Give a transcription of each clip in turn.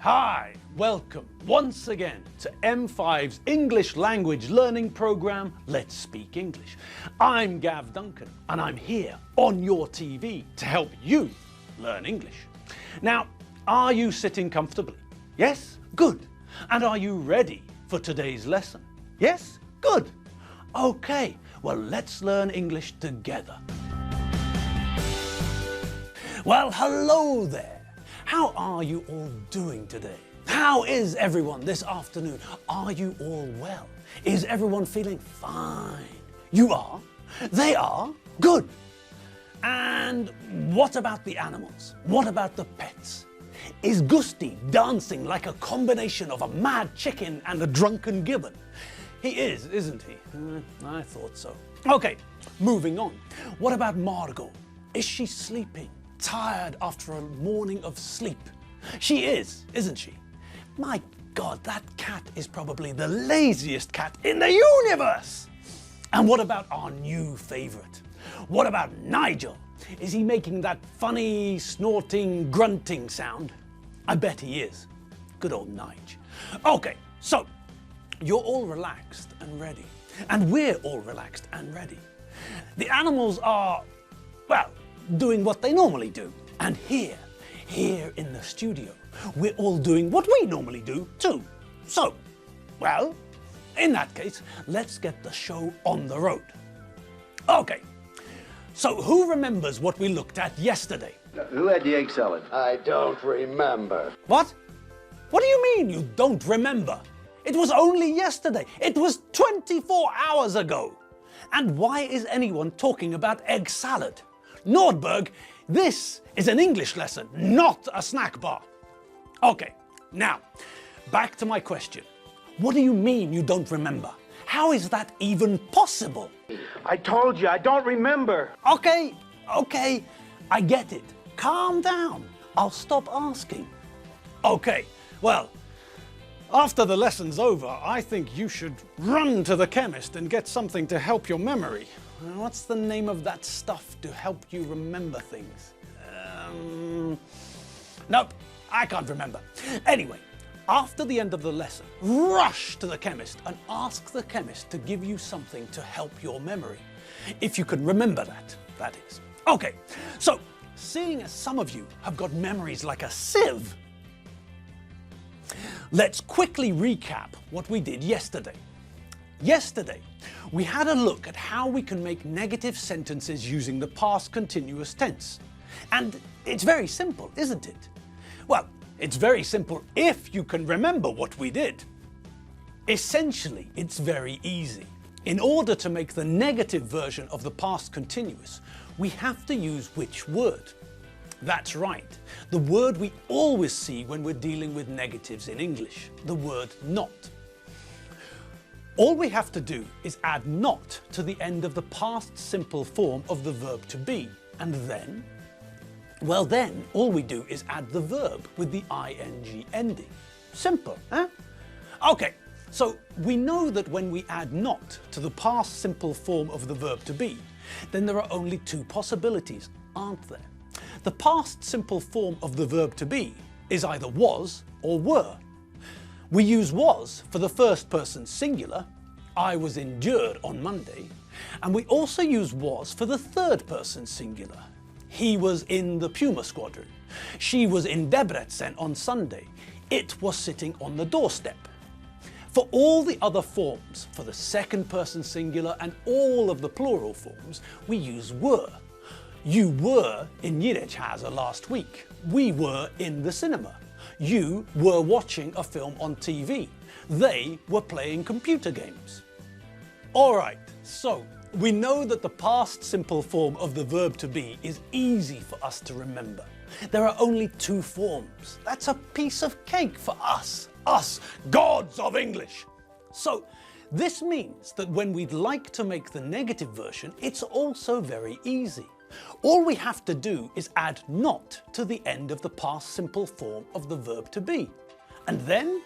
Hi, welcome once again to M5's English language learning program, Let's Speak English. I'm Gav Duncan and I'm here on your TV to help you learn English. Now, are you sitting comfortably? Yes? Good. And are you ready for today's lesson? Yes? Good. Okay, well, let's learn English together. Well, hello there. How are you all doing today? How is everyone this afternoon? Are you all well? Is everyone feeling fine? You are? They are? Good. And what about the animals? What about the pets? Is Gusti dancing like a combination of a mad chicken and a drunken gibbon? He is, isn't he? I thought so. Okay, moving on. What about Margot? Is she sleeping? Tired after a morning of sleep? She is, isn't she? My God, that cat is probably the laziest cat in the universe. And what about our new favorite? What about Nigel? Is he making that funny, snorting, grunting sound? I bet he is. Good old Nige. Okay, so you're all relaxed and ready. And we're all relaxed and ready. The animals are, well, doing what they normally do. And here in the studio, we're all doing what we normally do too. So, well, in that case, let's get the show on the road. Okay, so who remembers what we looked at yesterday? Who had the egg salad? I don't remember. What? What do you mean you don't remember? It was only yesterday. It was 24 hours ago. And why is anyone talking about egg salad? Nordberg, this is an English lesson, not a snack bar. Okay, now, back to my question. What do you mean you don't remember? How is that even possible? I told you, I don't remember. Okay, I get it. Calm down. I'll stop asking. Okay, well, after the lesson's over, I think you should run to the chemist and get something to help your memory. What's the name of that stuff to help you remember things? Nope, I can't remember. Anyway, after the end of the lesson, rush to the chemist and ask the chemist to give you something to help your memory. If you can remember that is. Okay, so seeing as some of you have got memories like a sieve, let's quickly recap what we did yesterday. Yesterday, we had a look at how we can make negative sentences using the past continuous tense. And it's very simple, isn't it? Well, it's very simple if you can remember what we did. Essentially, it's very easy. In order to make the negative version of the past continuous, we have to use which word? That's right, the word we always see when we're dealing with negatives in English, the word not. All we have to do is add not to the end of the past simple form of the verb to be, and then, well then, all we do is add the verb with the ing ending. Simple, eh? Okay, so we know that when we add not to the past simple form of the verb to be, then there are only two possibilities, aren't there? The past simple form of the verb to be is either was or were. We use was for the first person singular, I was endured on Monday, and we also use was for the third person singular. He was in the Puma Squadron. She was in Debrecen on Sunday. It was sitting on the doorstep. For all the other forms, for the second person singular and all of the plural forms, we use were. You were in Nyíregyháza last week. We were in the cinema. You were watching a film on TV. They were playing computer games. All right, so we know that the past simple form of the verb to be is easy for us to remember. There are only two forms. That's a piece of cake for us gods of English. So this means that when we'd like to make the negative version, it's also very easy. All we have to do is add not to the end of the past simple form of the verb to be. And then,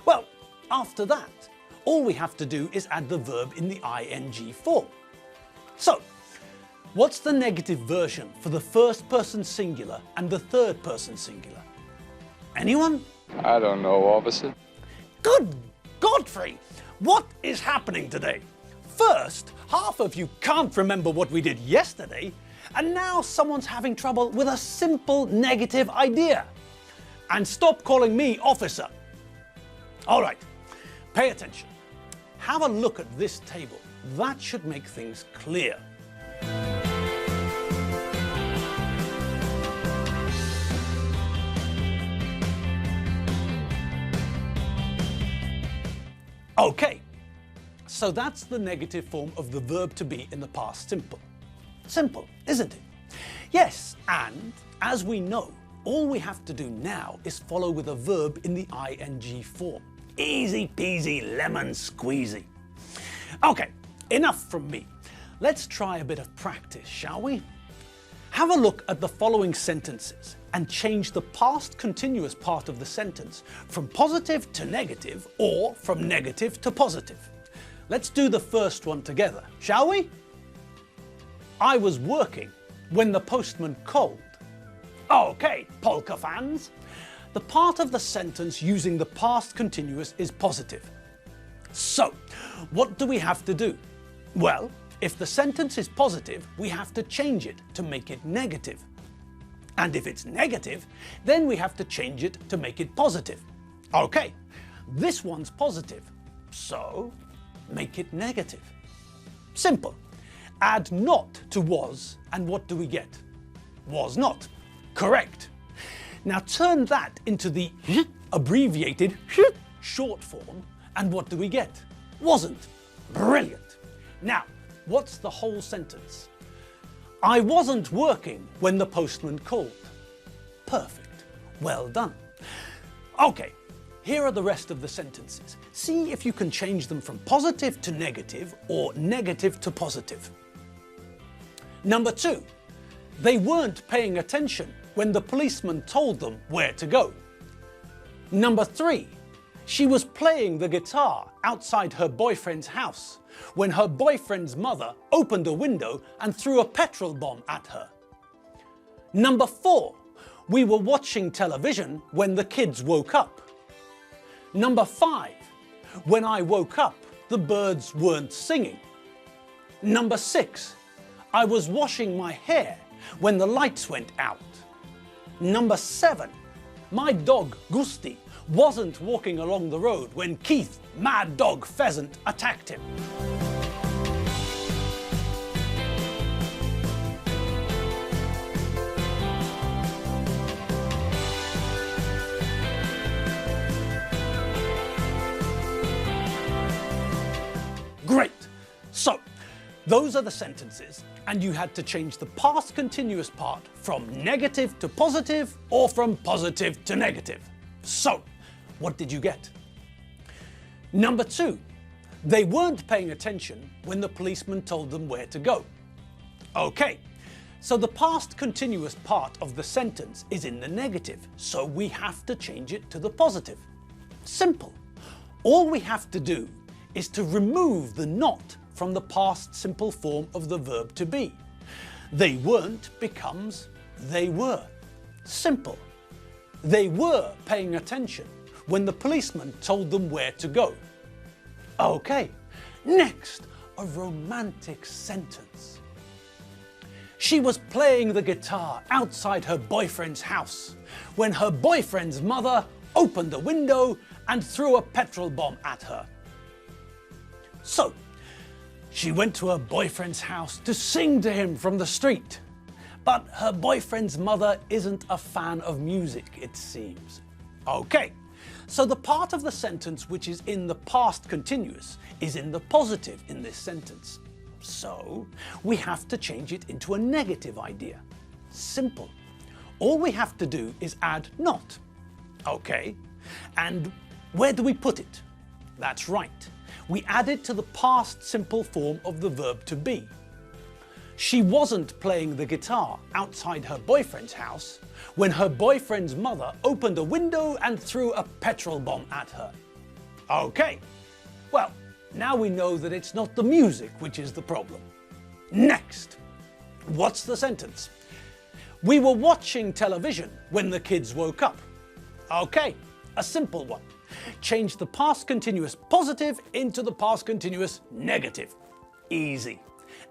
well, after that, all we have to do is add the verb in the ing form. So, what's the negative version for the first person singular and the third person singular? Anyone? I don't know, officer. Good Godfrey! What is happening today? First, half of you can't remember what we did yesterday, and now someone's having trouble with a simple negative idea. And stop calling me officer. All right, pay attention. Have a look at this table. That should make things clear. Okay, so that's the negative form of the verb to be in the past simple. Simple, isn't it? Yes, and as we know, all we have to do now is follow with a verb in the ing form. Easy peasy lemon squeezy. Okay, enough from me. Let's try a bit of practice, shall we? Have a look at the following sentences and change the past continuous part of the sentence from positive to negative or from negative to positive. Let's do the first one together, shall we? I was working when the postman called. Okay, polka fans. The part of the sentence using the past continuous is positive. So, what do we have to do? Well, if the sentence is positive, we have to change it to make it negative. And if it's negative, then we have to change it to make it positive. Okay, this one's positive, so make it negative. Simple. Add not to was, and what do we get? Was not. Correct. Now turn that into the abbreviated short form, and what do we get? Wasn't. Brilliant. Now, what's the whole sentence? I wasn't working when the postman called. Perfect. Well done. Okay, here are the rest of the sentences. See if you can change them from positive to negative or negative to positive. Number 2. They weren't paying attention when the policeman told them where to go. Number 3. She was playing the guitar outside her boyfriend's house when her boyfriend's mother opened a window and threw a petrol bomb at her. Number 4. We were watching television when the kids woke up. Number 5. When I woke up, the birds weren't singing. Number 6. I was washing my hair when the lights went out. Number 7. My dog, Gusti, wasn't walking along the road when Keith, Mad Dog Pheasant, attacked him. Great! So, those are the sentences, and you had to change the past continuous part from negative to positive or from positive to negative. So, what did you get? Number 2, they weren't paying attention when the policeman told them where to go. Okay, so the past continuous part of the sentence is in the negative, so we have to change it to the positive. Simple. All we have to do is to remove the not from the past simple form of the verb to be. They weren't becomes they were. Simple. They were paying attention when the policeman told them where to go. Okay, next, a romantic sentence. She was playing the guitar outside her boyfriend's house when her boyfriend's mother opened the window and threw a petrol bomb at her. So, she went to her boyfriend's house to sing to him from the street. But her boyfriend's mother isn't a fan of music, it seems. Okay, so the part of the sentence which is in the past continuous is in the positive in this sentence. So, we have to change it into a negative idea. Simple. All we have to do is add not. Okay, and where do we put it? That's right. We add it to the past simple form of the verb to be. She wasn't playing the guitar outside her boyfriend's house when her boyfriend's mother opened a window and threw a petrol bomb at her. Okay, well, now we know that it's not the music which is the problem. Next, what's the sentence? We were watching television when the kids woke up. Okay, a simple one. Change the past continuous positive into the past continuous negative. Easy.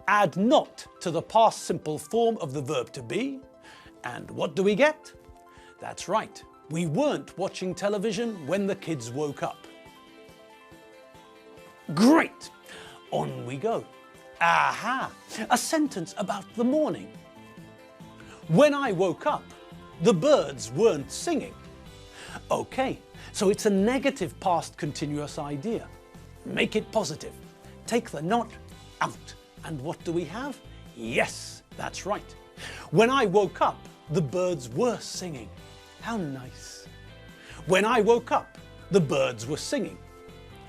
Add not to the past simple form of the verb to be, and what do we get? That's right, we weren't watching television when the kids woke up. Great! On we go. Aha! A sentence about the morning. When I woke up, the birds weren't singing. Okay, so it's a negative past continuous idea. Make it positive. Take the not out. And what do we have? Yes, that's right. When I woke up, the birds were singing. How nice. When I woke up, the birds were singing.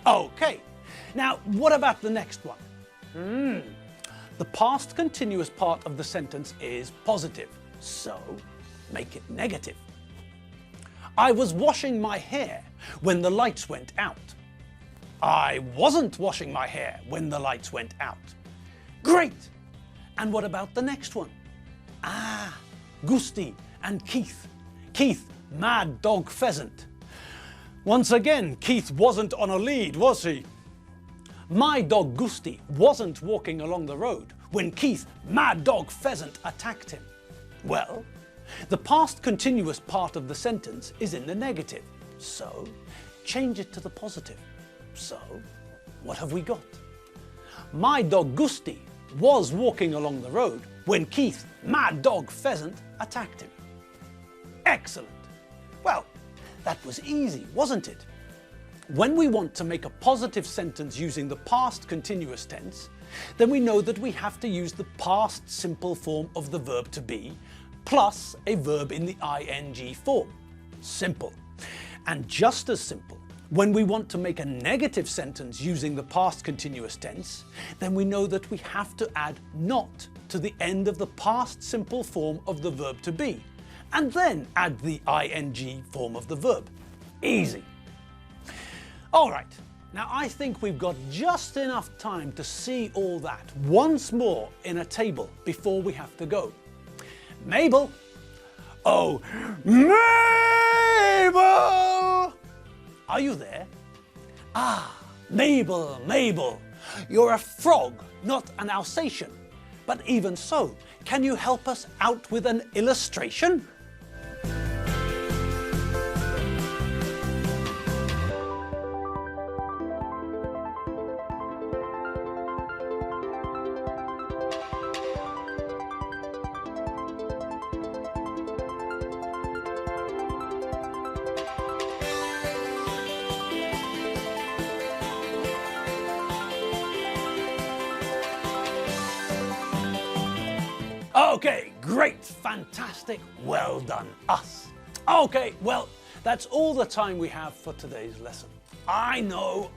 Okay, now what about the next one? The past continuous part of the sentence is positive, so make it negative. I was washing my hair when the lights went out. I wasn't washing my hair when the lights went out. Great! And what about the next one? Gusti and Keith. Keith, mad dog pheasant. Once again, Keith wasn't on a lead, was he? My dog Gusti wasn't walking along the road when Keith, mad dog pheasant, attacked him. Well, the past continuous part of the sentence is in the negative, so change it to the positive. So, what have we got? My dog Gusti was walking along the road when Keith, mad dog pheasant, attacked him. Excellent. Well, that was easy, wasn't it? When we want to make a positive sentence using the past continuous tense, then we know that we have to use the past simple form of the verb to be plus a verb in the ing form. Simple. And just as simple, when we want to make a negative sentence using the past continuous tense, then we know that we have to add not to the end of the past simple form of the verb to be, and then add the ing form of the verb. Easy. All right, now I think we've got just enough time to see all that once more in a table before we have to go. Mabel! Oh, Mabel! Are you there? Mabel, Mabel, you're a frog, not an Alsatian. But even so, can you help us out with an illustration? Okay, great, fantastic, well done, us. Okay, well, that's all the time we have for today's lesson. I know,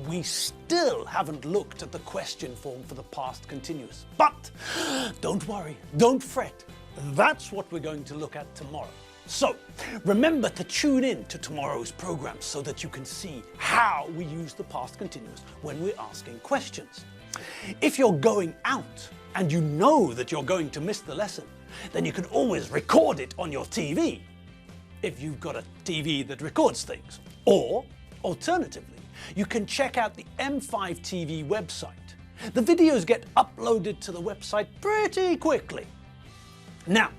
we still haven't looked at the question form for the past continuous. But don't worry, don't fret. That's what we're going to look at tomorrow. So remember to tune in to tomorrow's program so that you can see how we use the past continuous when we're asking questions. If you're going out and you know that you're going to miss the lesson, then you can always record it on your TV, if you've got a TV that records things. Or, alternatively, you can check out the M5 TV website. The videos get uploaded to the website pretty quickly. Now,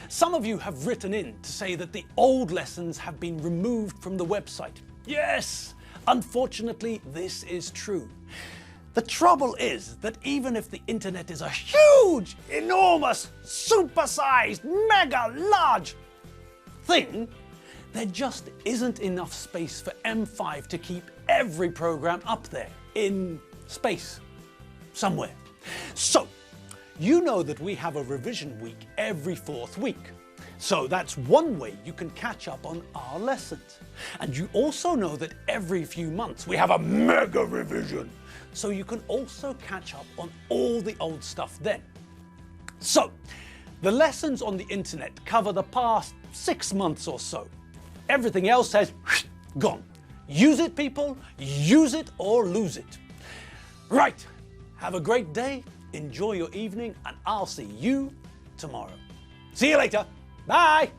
some of you have written in to say that the old lessons have been removed from the website. Yes, unfortunately, this is true. The trouble is that even if the internet is a huge, enormous, supersized, mega large thing, there just isn't enough space for M5 to keep every program up there in space somewhere. So, you know that we have a revision week every 4th week. So that's one way you can catch up on our lessons. And you also know that every few months we have a mega revision. So you can also catch up on all the old stuff then. So, the lessons on the internet cover the past 6 months or so. Everything else has gone. Use it, people. Use it or lose it. Right. Have a great day. Enjoy your evening, and I'll see you tomorrow. See you later. Bye.